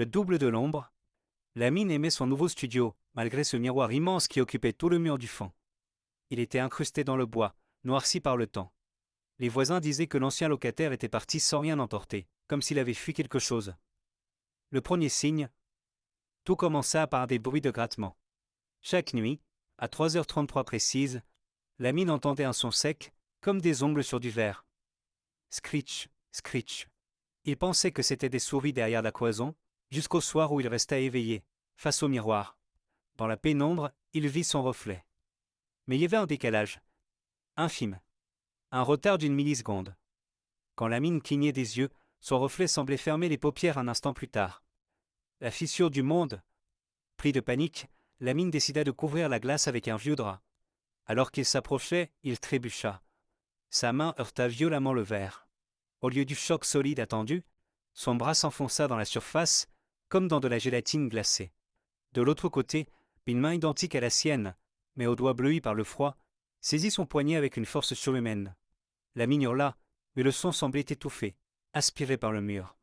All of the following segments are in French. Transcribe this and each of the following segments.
le double de l'ombre. Lamine aimait son nouveau studio, malgré ce miroir immense qui occupait tout le mur du fond. Il était incrusté dans le bois, noirci par le temps. Les voisins disaient que l'ancien locataire était parti sans rien emporter, comme s'il avait fui quelque chose. Le premier signe, tout commença par des bruits de grattement. Chaque nuit, à 3h33 précises, Lamine entendait un son sec, comme des ongles sur du verre. Screech, screech. Il pensait que c'était des souris derrière la cloison, jusqu'au soir où il resta éveillé, face au miroir. Dans la pénombre, il vit son reflet. Mais il y avait un décalage. Infime. Un retard d'une milliseconde. Quand Lamine clignait des yeux, son reflet semblait fermer les paupières un instant plus tard. La fissure du monde. Pris de panique, Lamine décida de couvrir la glace avec un vieux drap. Alors qu'il s'approchait, il trébucha. Sa main heurta violemment le verre. Au lieu du choc solide attendu, son bras s'enfonça dans la surface, comme dans de la gélatine glacée. De l'autre côté, une main identique à la sienne, mais aux doigts bleuis par le froid, saisit son poignet avec une force surhumaine. Lamine hurla, mais le son semblait étouffé, aspiré par le mur.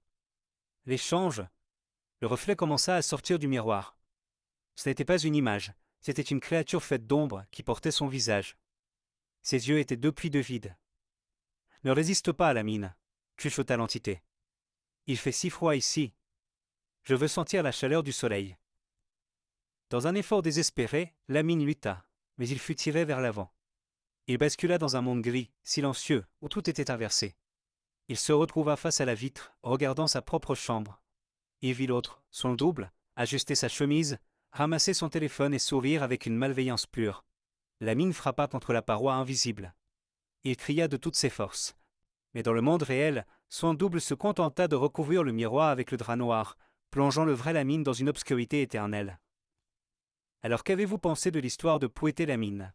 L'échange. Le reflet commença à sortir du miroir. Ce n'était pas une image, c'était une créature faite d'ombre qui portait son visage. Ses yeux étaient deux plis de vide. « Ne résiste pas, Lamine, » chuchota l'entité. « Il fait si froid ici. Je veux sentir la chaleur du soleil. » Dans un effort désespéré, Lamine lutta, mais il fut tiré vers l'avant. Il bascula dans un monde gris, silencieux, où tout était inversé. Il se retrouva face à la vitre, regardant sa propre chambre. Il vit l'autre, son double, ajuster sa chemise, ramasser son téléphone et sourire avec une malveillance pure. Lamine frappa contre la paroi invisible. Il cria de toutes ses forces. Mais dans le monde réel, son double se contenta de recouvrir le miroir avec le drap noir, plongeant le vrai Lamine dans une obscurité éternelle. Alors qu'avez-vous pensé de l'histoire de Pouet et Lamine ?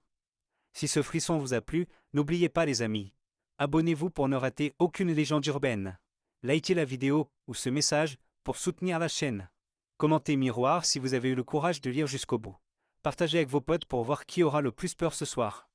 Si ce frisson vous a plu, n'oubliez pas les amis. Abonnez-vous pour ne rater aucune légende urbaine. Likez la vidéo ou ce message pour soutenir la chaîne. Commentez miroir si vous avez eu le courage de lire jusqu'au bout. Partagez avec vos potes pour voir qui aura le plus peur ce soir.